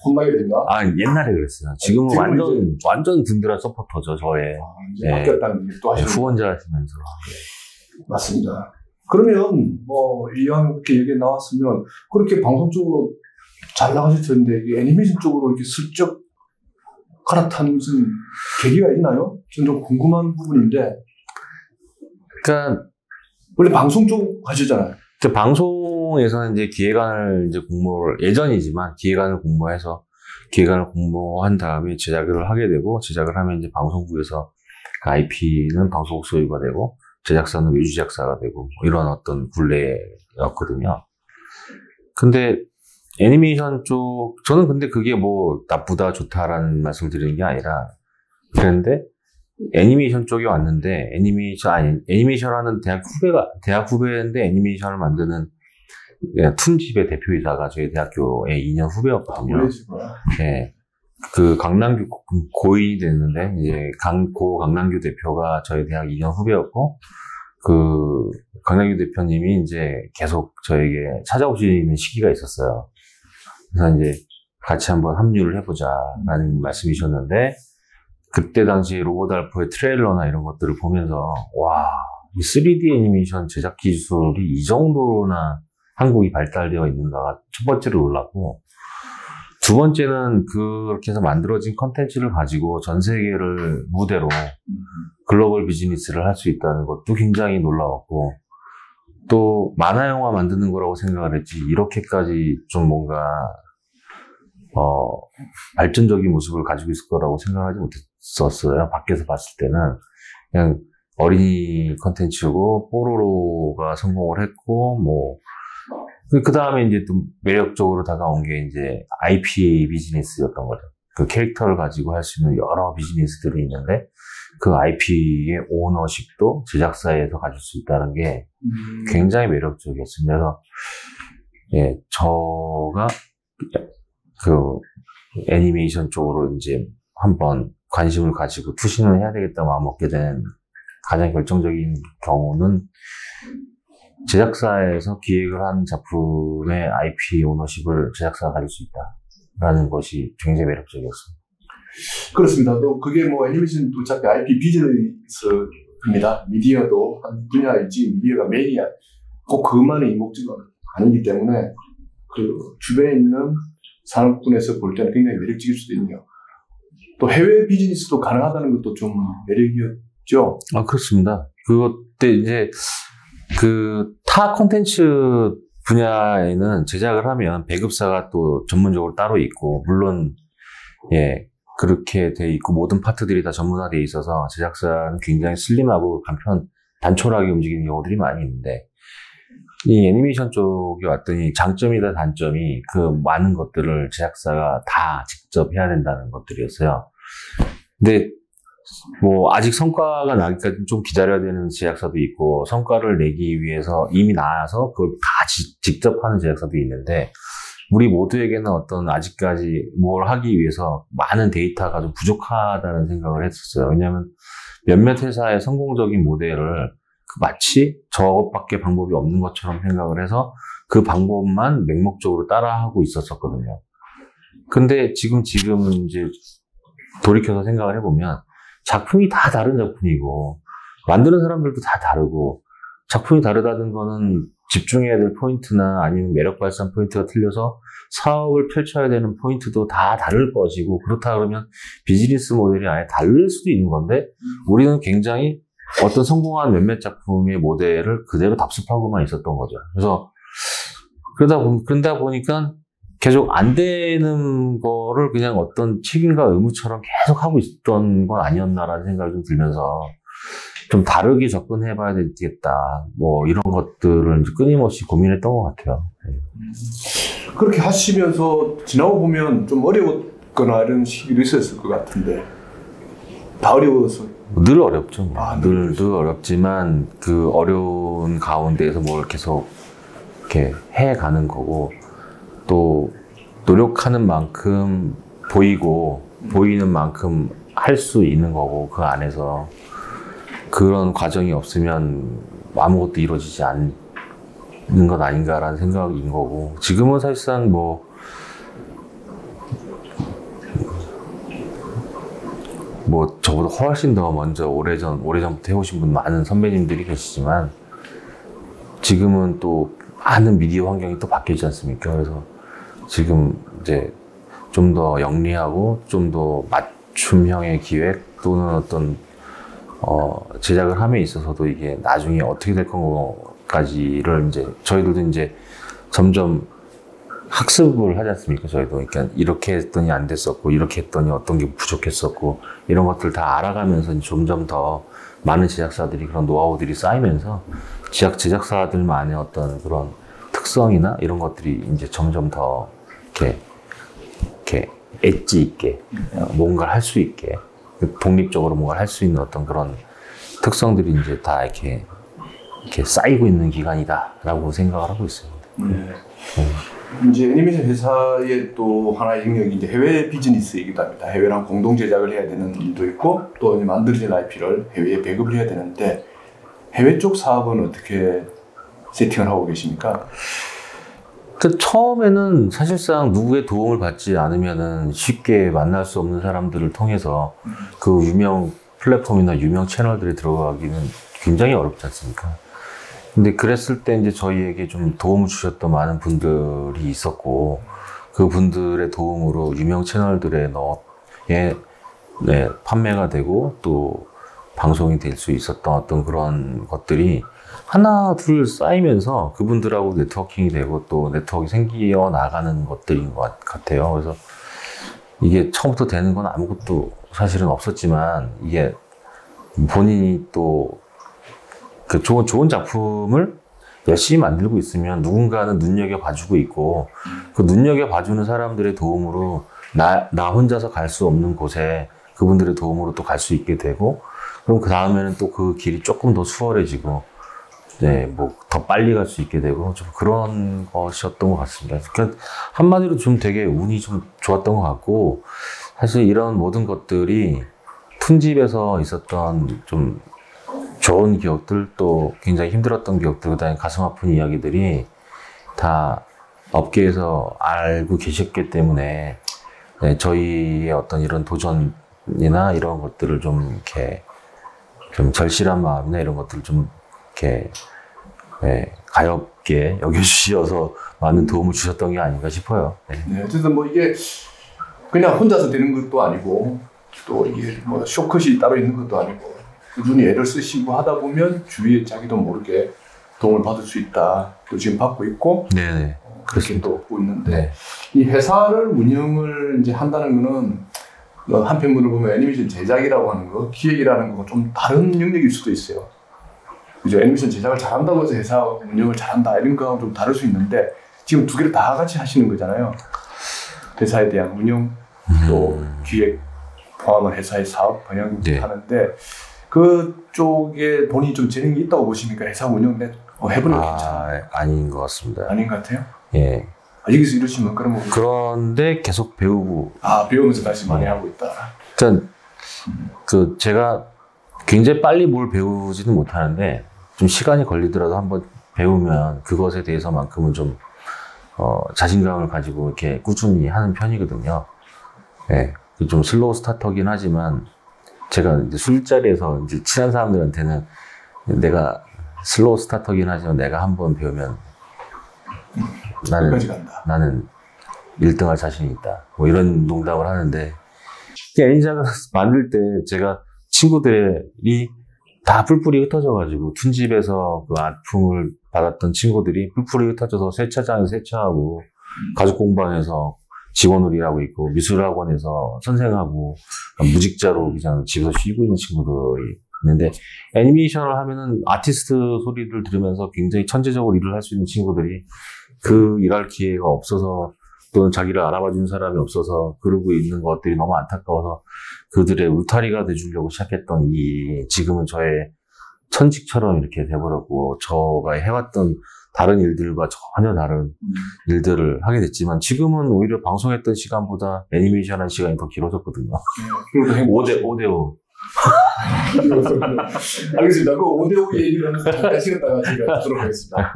혼나게 됩니다. 아, 옛날에 그랬어요. 지금은 완전 든든한 서포터죠, 저의. 이제 바뀌었다는 얘기 또 하시는 후원자 하시면서. 맞습니다. 그러면 뭐 이렇게 얘기 나왔으면 그렇게 방송 쪽으로 잘 나가실 텐데 애니메이션 쪽으로 이렇게 슬쩍 갈아탄 무슨 계기가 있나요? 저는 좀 궁금한 부분인데. 그러니까 원래 방송 쪽 하시잖아요. 방송에서는 이제 기획안을 이제 공모를 예전이지만 기획안을 공모해서 기획안을 공모한 다음에 제작을 하게 되고 제작을 하면 이제 방송국에서 IP는 방송국 소유가 되고 제작사는 외주 제작사가 되고 이런 어떤 굴레였거든요. 근데 애니메이션 쪽 저는 근데 그게 뭐 나쁘다 좋다라는 말씀을 드리는 게 아니라 그런데 애니메이션 쪽이 왔는데 애니메이션하는 대학 후배인데 애니메이션을 만드는 툰집의 대표이사가 저희 대학교의 2년 후배였거든요. 네. 그 강남규 고인이 됐는데 이제 강남규 대표가 저희 대학 2년 후배였고 그 강남규 대표님이 이제 계속 저에게 찾아오시는 시기가 있었어요. 그래서 이제 같이 한번 합류를 해보자라는 말씀이셨는데 그때 당시 로봇알포의 트레일러나 이런 것들을 보면서 와, 이 3D 애니메이션 제작 기술이 이 정도나 한국이 발달되어 있는가가 첫 번째로 놀랐고 두 번째는 그렇게 해서 만들어진 컨텐츠를 가지고 전 세계를 무대로 글로벌 비즈니스를 할 수 있다는 것도 굉장히 놀라웠고 또 만화 영화 만드는 거라고 생각을 했지 이렇게까지 좀 뭔가 발전적인 모습을 가지고 있을 거라고 생각하지 못했었어요. 밖에서 봤을 때는 그냥 어린이 컨텐츠고 뽀로로가 성공을 했고 뭐 그 다음에 이제 또 매력적으로 다가온 게 이제 IP 비즈니스였던 거죠. 그 캐릭터를 가지고 할 수 있는 여러 비즈니스들이 있는데 그 IP의 오너십도 제작사에서 가질 수 있다는 게 굉장히 매력적이었습니다. 그래서 예, 저가 그 애니메이션 쪽으로 이제 한번 관심을 가지고 투신을 해야 되겠다 마음먹게 된 가장 결정적인 경우는 제작사에서 기획을 한 작품의 IP 오너십을 제작사가 가질 수 있다라는 것이 굉장히 매력적이었습니다. 그렇습니다. 또 그게 뭐 애니메이션도 어차피 IP 비즈니스입니다. 미디어도 한 분야이지 미디어가 메인이야. 꼭 그것만의 이목적은 아니기 때문에 그 주변에 있는 산업군에서 볼 때는 굉장히 매력적일 수도 있네요. 또 해외 비즈니스도 가능하다는 것도 좀 매력이었죠? 아, 그렇습니다. 그때 이제 타 콘텐츠 분야에는 제작을 하면 배급사가 또 전문적으로 따로 있고, 물론, 예, 그렇게 돼 있고, 모든 파트들이 다 전문화되어 있어서 제작사는 굉장히 슬림하고 단촐하게 움직이는 경우들이 많이 있는데, 이 애니메이션 쪽에 왔더니 장점이다 단점이 그 많은 것들을 제작사가 다 직접 해야 된다는 것들이었어요. 근데 뭐 아직 성과가 나기까지 좀 기다려야 되는 제작사도 있고 성과를 내기 위해서 이미 나와서 그걸 다 직접 하는 제작사도 있는데 우리 모두에게는 어떤 아직까지 뭘 하기 위해서 많은 데이터가 좀 부족하다는 생각을 했었어요. 왜냐하면 몇몇 회사의 성공적인 모델을 마치 저것밖에 방법이 없는 것처럼 생각을 해서 그 방법만 맹목적으로 따라하고 있었거든요. 근데 지금 이제 돌이켜서 생각을 해보면 작품이 다 다른 작품이고 만드는 사람들도 다 다르고 작품이 다르다는 거는 집중해야 될 포인트나 아니면 매력 발산 포인트가 틀려서 사업을 펼쳐야 되는 포인트도 다 다를 것이고 그렇다 그러면 비즈니스 모델이 아예 다를 수도 있는 건데 우리는 굉장히 어떤 성공한 몇몇 작품의 모델을 그대로 답습하고만 있었던 거죠. 그래서 그러다 보니까 계속 안 되는 거를 그냥 어떤 책임과 의무처럼 계속 하고 있던 건 아니었나라는 생각이 좀 들면서 좀 다르게 접근해봐야 되겠다. 뭐 이런 것들을 이제 끊임없이 고민했던 것 같아요. 그렇게 하시면서 지나고 보면 좀 어려웠거나 이런 시기도 있었을 것 같은데 다 어려워서 늘 어렵죠. 늘 어렵지만 그 어려운 가운데에서 뭘 계속 이렇게 해가는 거고 또 노력하는 만큼 보이는 만큼 할 수 있는 거고 그 안에서 그런 과정이 없으면 아무것도 이루어지지 있는 것 아닌가라는 생각인 거고, 지금은 사실상 뭐 저보다 훨씬 더 먼저 오래전부터 해오신 분 많은 선배님들이 계시지만, 지금은 또 많은 미디어 환경이 또 바뀌지 않습니까? 그래서 지금 이제 좀 더 영리하고 좀 더 맞춤형의 기획 또는 어떤 제작을 함에 있어서도 이게 나중에 어떻게 될 건가까지를 이제 저희들도 이제 점점 학습을 하지 않습니까? 저희도. 그러니까 이렇게 했더니 안 됐었고, 이렇게 했더니 어떤 게 부족했었고, 이런 것들 다 알아가면서 점점 더 많은 제작사들이 그런 노하우들이 쌓이면서 제작사들만의 어떤 그런 특성이나 이런 것들이 이제 점점 더 이렇게 엣지 있게 뭔가를 할 수 있게, 독립적으로 뭔가를 할 수 있는 어떤 그런 특성들이 이제 다 이렇게 쌓이고 있는 기간이다라고 생각을 하고 있습니다. 이제 애니메이션 회사의 또 하나의 영역이 이제 해외 비즈니스이기도 합니다. 해외랑 공동 제작을 해야 되는 일도 있고, 또 만들어진 IP를 해외에 배급을 해야 되는데, 해외 쪽 사업은 어떻게 세팅을 하고 계십니까? 처음에는 사실상 누구의 도움을 받지 않으면은 쉽게 만날 수 없는 사람들을 통해서 그 유명 플랫폼이나 유명 채널들에 들어가기는 굉장히 어렵지 않습니까? 근데 그랬을 때 이제 저희에게 좀 도움을 주셨던 많은 분들이 있었고, 그 분들의 도움으로 유명 채널들에 판매가 되고 또 방송이 될 수 있었던 어떤 그런 것들이 하나 둘 쌓이면서 그분들하고 네트워킹이 되고 또 네트워크가 생겨 나가는 것들인 것 같아요. 그래서 이게 처음부터 되는 건 아무것도 사실은 없었지만, 이게 본인이 또 그 좋은 작품을 열심히 만들고 있으면 누군가는 눈여겨봐주고 있고, 그 눈여겨봐주는 사람들의 도움으로 나 혼자서 갈 수 없는 곳에 그분들의 도움으로 또 갈 수 있게 되고, 그럼 그 다음에는 또 그 길이 조금 더 수월해지고, 더 빨리 갈 수 있게 되고, 좀 그런 것이었던 것 같습니다. 그러니까 한마디로 좀 되게 운이 좀 좋았던 것 같고, 사실 이런 모든 것들이 툰집에서 있었던 좀 좋은 기억들, 또 굉장히 힘들었던 기억들, 그다음에 가슴 아픈 이야기들이 다 업계에서 알고 계셨기 때문에 저희의 어떤 이런 도전이나 이런 것들을 좀 이렇게 좀 절실한 마음이나 이런 것들을 좀 이렇게 가엽게 여겨주셔서 많은 도움을 주셨던 게 아닌가 싶어요. 네, 어쨌든 뭐 이게 그냥 혼자서 되는 것도 아니고, 또 이게 뭐 쇼컷이 따로 있는 것도 아니고, 꾸준히 애를 쓰시고 하다 보면 주위에 자기도 모르게 도움을 받을 수 있다. 또 지금 받고 있고, 네네. 그렇게 또 얻고 있는데, 이 회사를 운영을 이제 한다는 거는 한편으로 보면 애니메이션 제작이라고 하는 거, 기획이라는 거 좀 다른 영역일 수도 있어요. 그죠? 애니메이션 제작을 잘한다고 해서 회사 운영을 잘한다 이런 거하고 좀 다를 수 있는데, 지금 두 개를 다 같이 하시는 거잖아요. 회사에 대한 운영, 또 기획 포함한 회사의 사업 방향 하는데, 그쪽에 본인이 좀 재능이 있다고 보십니까? 회사 운영 해보는 게 괜찮아요? 아닌 것 같습니다. 아닌 것 같아요? 예. 여기서 이러시면 그러면 그런데 계속 배우고. 배우면서 다시 많이 하고 있다. 일단 제가 굉장히 빨리 뭘 배우지는 못하는데, 좀 시간이 걸리더라도 한번 배우면 그것에 대해서만큼은 좀 자신감을 가지고 이렇게 꾸준히 하는 편이거든요. 예. 좀 슬로우 스타터긴 하지만, 제가 이제 술자리에서 이제 친한 사람들한테는 내가 슬로우 스타터긴 하지만 내가 한번 배우면 나는 1등할 자신이 있다. 뭐 이런 농담을 하는데, 애니작을 만들 때 제가 친구들이 다 뿔뿔이 흩어져가지고, 툰집에서 그 아픔을 받았던 친구들이 뿔뿔이 흩어져서 세차장에서 세차하고, 가족 공방에서 직원으로 일하고 있고, 미술학원에서 선생하고, 무직자로 그냥 집에서 쉬고 있는 친구들이 있는데, 애니메이션을 하면은 아티스트 소리를 들으면서 굉장히 천재적으로 일을 할 수 있는 친구들이 그 일할 기회가 없어서, 또는 자기를 알아봐주는 사람이 없어서 그러고 있는 것들이 너무 안타까워서 그들의 울타리가 돼주려고 시작했던 지금은 저의 천직처럼 이렇게 돼버렸고, 저가 해왔던 다른 일들과 전혀 다른 일들을 하게 됐지만, 지금은 오히려 방송했던 시간보다 애니메이션 한 시간이 더 길어졌거든요. 5대5. 알겠습니다. 그 5대5 얘기를 하면서 잠깐 시간 따가 제가 하도록 하겠습니다.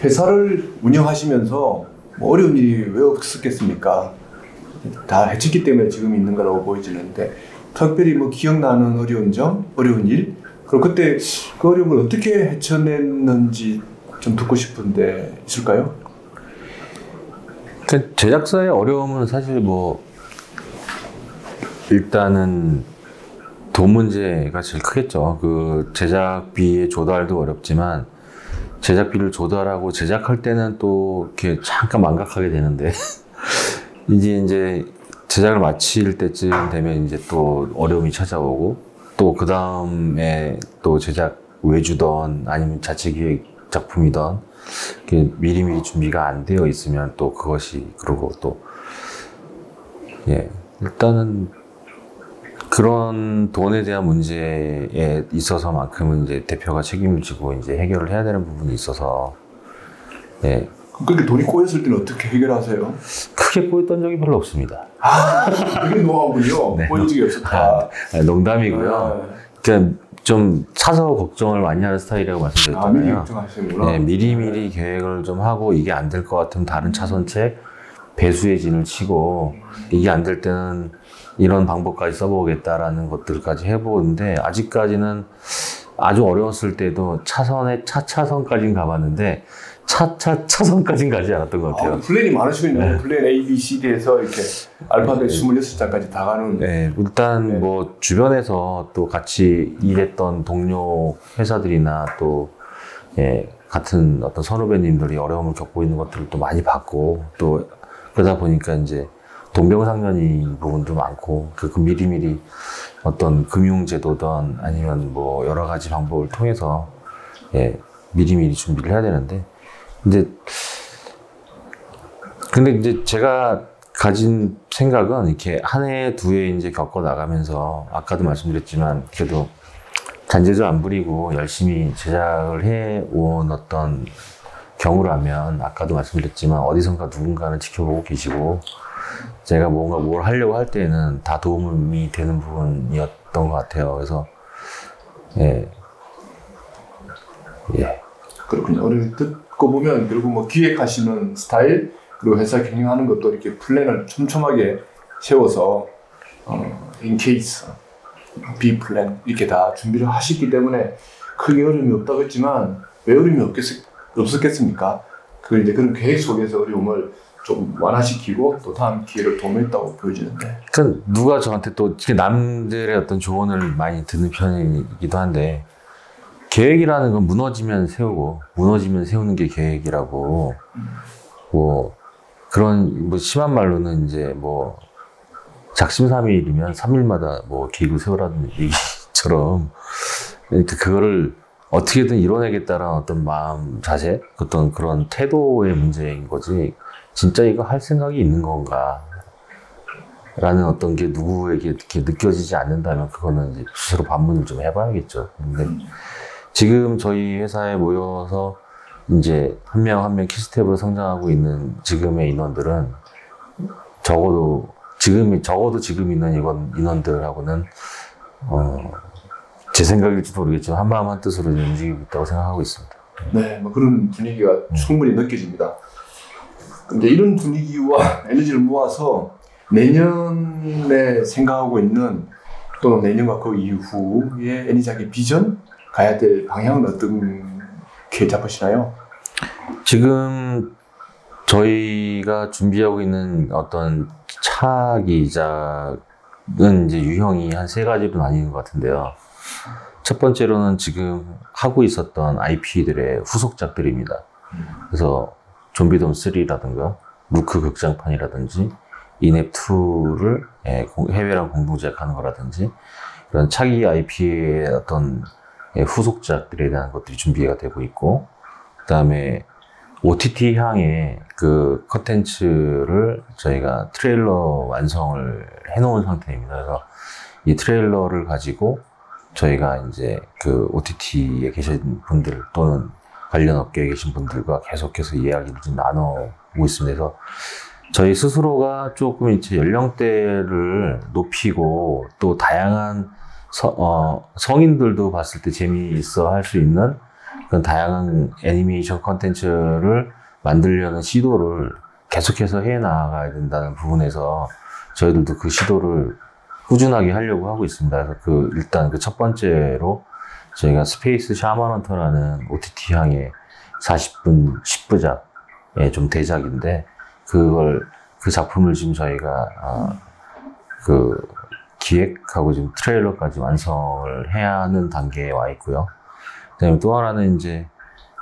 회사를 운영하시면서 뭐 어려운 일이 왜 없었겠습니까? 다 해쳤기 때문에 지금 있는 거라고 보여지는데 특별히 뭐 기억나는 어려운 점, 어려운 일, 그리고 그때 그 어려움을 어떻게 헤쳐냈는지 좀 듣고 싶은데 있을까요? 그 제작사의 어려움은 사실 뭐 일단은 돈 문제가 제일 크겠죠. 그 제작비의 조달도 어렵지만 제작비를 조달하고 제작할 때는 또 이렇게 잠깐 망각하게 되는데 이제 제작을 마칠 때쯤 되면 이제 또 어려움이 찾아오고 또 그 다음에 또 제작 외주던 아니면 자체 기획 작품이던 미리미리 준비가 안 되어 있으면 또 그것이 그러고 또 예 일단은 그런 돈에 대한 문제에 있어서만큼은 이제 대표가 책임을 지고 이제 해결을 해야 되는 부분이 있어서 예. 그렇게 돈이 꼬였을 때는 어떻게 해결하세요? 크게 꼬였던 적이 별로 없습니다. 그게 노하우군요. 네. 꼬인 적이 없었다. 농담이고요. 그냥 좀 사서 걱정을 많이 하는 스타일이라고 말씀드렸잖아요. 미리 걱정하시는구나. 네, 미리미리 계획을 좀 하고 이게 안 될 것 같으면 다른 차선책 배수의 진을 치고 이게 안 될 때는 이런 방법까지 써보겠다라는 것들까지 해보는데 아직까지는 아주 어려웠을 때도 차선에 차선까지는 가봤는데 차선까지는 가지 않았던 것 같아요. 플랜이 많으시군요. 네. 플랜 A, B, C, D에서 이렇게 알파벳 26장까지 다 가는. 네, 일단 네. 뭐 주변에서 또 같이 일했던 동료 회사들이나 또 예, 같은 어떤 선후배님들이 어려움을 겪고 있는 것들을 또 많이 봤고 또 그러다 보니까 이제 동병상련인 부분도 많고 그 미리미리 어떤 금융제도든 아니면 뭐 여러 가지 방법을 통해서 예, 미리미리 준비를 해야 되는데 근데 이제 제가 가진 생각은 이렇게 한 해, 두 해 이제 겪어 나가면서 아까도 말씀드렸지만 그래도 잔재주 안 부리고 열심히 제작을 해온 어떤 경우라면 아까도 말씀드렸지만 어디선가 누군가는 지켜보고 계시고 제가 뭔가 뭘 하려고 할 때는 다 도움이 되는 부분이었던 것 같아요. 그래서 예. 그렇군요. 오늘 듣고 보면 결국 뭐 기획하시는 스타일 그리고 회사 경영하는 것도 이렇게 플랜을 촘촘하게 세워서 in case, B 플랜 이렇게 다 준비를 하시기 때문에 크게 어려움이 없다고 했지만 왜 어려움이 없었겠습니까? 이제 그런 계획 속에서 어려움을 좀 완화시키고 또 다음 기회를 도모했다고 보여지는데. 그러니까 누가 저한테 또 남들의 어떤 조언을 많이 듣는 편이기도 한데 계획이라는 건 무너지면 세우고 무너지면 세우는 게 계획이라고 뭐 그런 뭐 심한 말로는 이제 뭐 작심삼일이면 3일마다 뭐 계획을 세우라는 얘기처럼 그러니까 그거를 어떻게든 이뤄내겠다라는 어떤 마음 자세 어떤 그런 태도의 문제인 거지 진짜 이거 할 생각이 있는 건가 라는 어떤 게 누구에게 이렇게 느껴지지 않는다면 그거는 이제 스스로 반문을 좀 해봐야겠죠. 근데 지금 저희 회사에 모여서 이제 한 명 한 명 키스텝으로 성장하고 있는 지금의 인원들은 적어도 지금 있는 인원들하고는 제 생각일지도 모르겠지만 한마음 한뜻으로 움직이고 있다고 생각하고 있습니다. 네, 뭐 그런 분위기가 충분히 느껴집니다. 근데 이런 분위기와 에너지를 모아서 내년에 생각하고 있는 또는 내년과 그 이후에 애니작의 비전 가야 될 방향은 어떻게 잡으시나요? 지금 저희가 준비하고 있는 어떤 차기작은 이제 유형이 한 3가지로 나뉘는 것 같은데요. 첫 번째로는 지금 하고 있었던 IP들의 후속작들입니다. 그래서 좀비돔 3라든가 루크 극장판이라든지 이넵2를 해외랑 공동 제작하는 거라든지 그런 차기 IP의 어떤 후속작들에 대한 것들이 준비가 되고 있고 그 다음에 OTT향의 그 컨텐츠를 저희가 트레일러 완성을 해놓은 상태입니다. 그래서 이 트레일러를 가지고 저희가 이제 그 OTT에 계신 분들 또는 관련 업계에 계신 분들과 계속해서 이야기를 좀 나눠보고 있습니다. 그래서 저희 스스로가 조금 이제 연령대를 높이고 또 다양한 성인들도 봤을 때 재미있어 할 수 있는 그런 다양한 애니메이션 컨텐츠를 만들려는 시도를 계속해서 해 나가야 된다는 부분에서 저희들도 그 시도를 꾸준하게 하려고 하고 있습니다. 그래서 일단 그 첫 번째로 저희가 스페이스 샤먼헌터라는 OTT향의 40분 10부작의 좀 대작인데 그 작품을 지금 저희가 기획하고 지금 트레일러까지 완성을 해야 하는 단계에 와 있고요. 그다음에 또 하나는 이제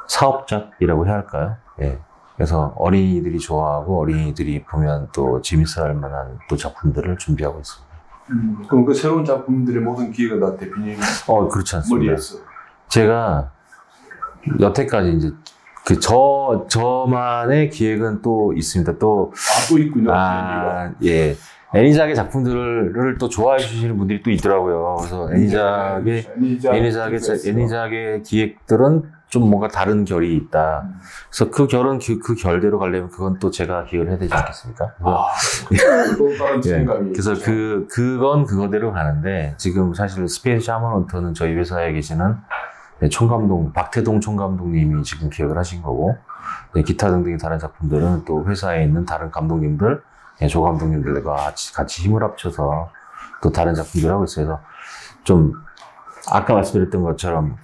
사업작이라고 해야 할까요? 예. 그래서 어린이들이 좋아하고 어린이들이 보면 또 재밌어 할 만한 또 작품들을 준비하고 있습니다. 그럼 그 새로운 작품들의 모든 기획은 다 대표님 그렇지 않습니다. 머리에서. 제가 여태까지 이제 저만의 기획은 또 있습니다. 또 있군요. 예. 애니작의 작품들을 또 좋아해 주시는 분들이 또 있더라고요. 그래서 애니작의 기획들은 좀 뭔가 다른 결이 있다. 그래서 그 결대로 가려면 그건 또 제가 기획을 해야 되지 않겠습니까? 또 다른 책임감이. 예. 그래서 그건 그거대로 가는데 지금 사실 스페이스 샤먼헌터는 저희 회사에 계시는 박태동 총감독님이 지금 기획을 하신 거고, 기타 등등의 다른 작품들은 또 회사에 있는 다른 감독님들, 조 감독님들과 같이 힘을 합쳐서 또 다른 작품들을 하고 있어요. 그래서 좀 아까 말씀드렸던 것처럼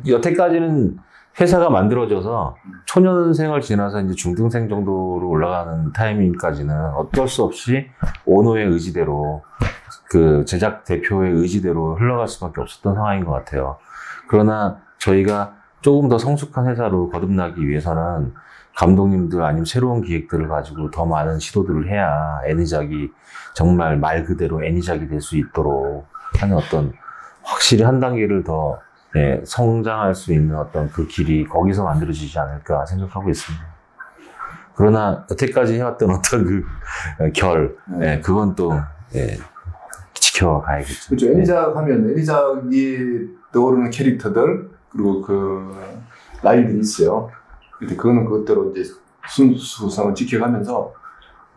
여태까지는 회사가 만들어져서 초년생을 지나서 이제 중등생 정도로 올라가는 타이밍까지는 어쩔 수 없이 오너의 의지대로 그 제작 대표의 의지대로 흘러갈 수밖에 없었던 상황인 것 같아요. 그러나 저희가 조금 더 성숙한 회사로 거듭나기 위해서는 감독님들 아니면 새로운 기획들을 가지고 더 많은 시도들을 해야 애니작이 정말 말 그대로 애니작이 될 수 있도록 하는 어떤 확실히 한 단계를 더 성장할 수 있는 어떤 그 길이 거기서 만들어지지 않을까 생각하고 있습니다. 그러나 여태까지 해왔던 어떤 그 그건 또 지켜가야겠죠. 그렇죠. 애니작 하면 애니작이 떠오르는 캐릭터들 그리고 그 라인들이 있어요. 근데 그거는 그것대로 이제 순수성을 지켜가면서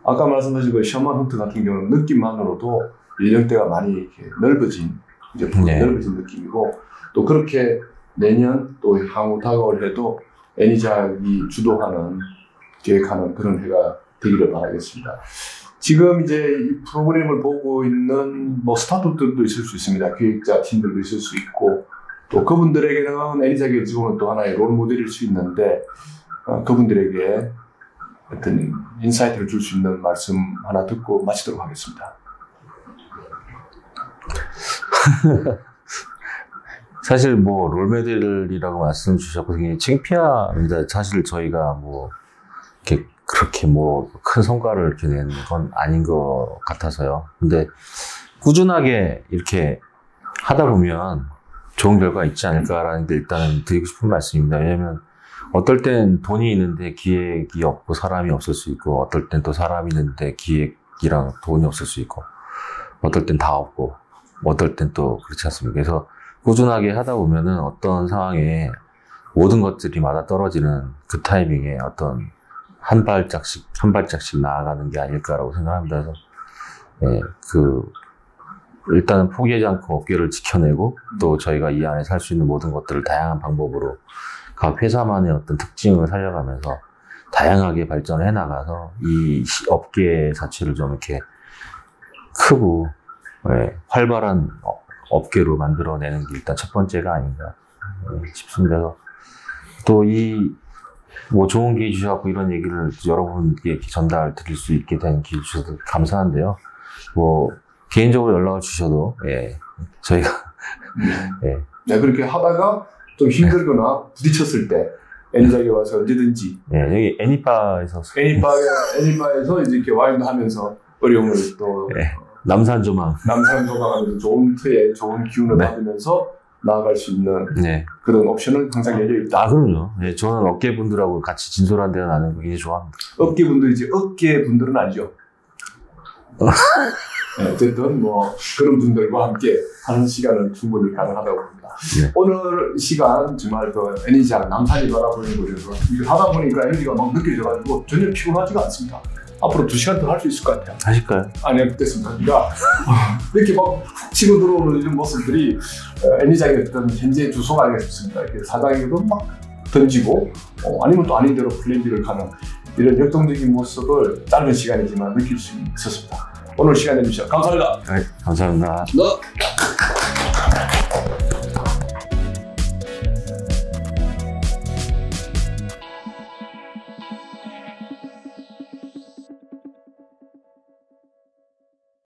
아까 말씀하신 그 샤먼헌터 같은 경우는 느낌만으로도 연령대가 많이 이렇게 넓어진 느낌이고 또 그렇게 내년 또 향후 다가올 해도 애니작이 주도하는 계획하는 그런 해가 되기를 바라겠습니다. 지금 이제 이 프로그램을 보고 있는 뭐 스타트업들도 있을 수 있습니다. 기획자 팀들도 있을 수 있고 또 그분들에게는 애니작의 지금은 또 하나의 롤 모델일 수 있는데 그분들에게 어떤 인사이트를 줄 수 있는 말씀 하나 듣고 마치도록 하겠습니다. 사실 뭐 롤모델이라고 말씀 주셨고 굉장히 창피합니다. 사실 저희가 뭐 그렇게 뭐 큰 성과를 이렇게 낸 건 아닌 것 같아서요. 근데 꾸준하게 이렇게 하다 보면 좋은 결과가 있지 않을까라는 게 일단은 드리고 싶은 말씀입니다. 왜냐면 어떨 땐 돈이 있는데 기획이 없고 사람이 없을 수 있고 어떨 땐 또 사람이 있는데 기획이랑 돈이 없을 수 있고 어떨 땐 다 없고 어떨 땐 또 그렇지 않습니까? 그래서 꾸준하게 하다 보면은 어떤 상황에 모든 것들이 맞아떨어지는 그 타이밍에 어떤 한 발짝씩 나아가는 게 아닐까라고 생각합니다. 그래서 일단은 포기하지 않고 업계를 지켜내고 또 저희가 이 안에 살 수 있는 모든 것들을 다양한 방법으로 각 회사만의 어떤 특징을 살려가면서 다양하게 발전해 나가서 이 업계 자체를 좀 이렇게 크고 활발한 업계로 만들어내는 게 일단 첫 번째가 아닌가 싶습니다. 또 뭐 좋은 기회 주셔서 이런 얘기를 여러분께 전달 드릴 수 있게 된 기회 주셔서 감사한데요. 뭐 개인적으로 연락을 주셔도 저희가 그렇게 하다가 좀 힘들거나 부딪혔을 때 애니작에 와서 언제든지 여기 애니바에서 이제 이렇게 와인도 하면서 어려움을 또 남산조망하면서 좋은 트에 좋은 기운을 받으면서 나아갈 수 있는 그런 옵션은 항상 열려 있다. 그럼요. 저는 업계분들하고 같이 진솔한 대화 나누는 거 굉장히 좋아합니다. 업계분들이지 업계분들은 아니죠. 어쨌든 뭐 그런 분들과 함께 하는 시간은 충분히 가능하다고 봅니다. 오늘 시간 정말 그 애니작 남산이 바라보는 곳에서 이거 하다 보니까 에너지가 막 느껴져가지고 전혀 피곤하지가 않습니다. 앞으로 2시간 더 할 수 있을 것 같아요. 하실까요? 안 해봤겠습니다. 그러니까 이렇게 막 훅 치고 들어오는 이런 모습들이 애니장의 어떤 현재 주소가 아니겠습니까? 이렇게 사장님도 막 던지고 아니면 또 아닌 대로 플랜 B를 가는 이런 역동적인 모습을 짧은 시간이지만 느낄 수 있었습니다. 오늘 시간 내주셔서 감사합니다. 네, 감사합니다. 네.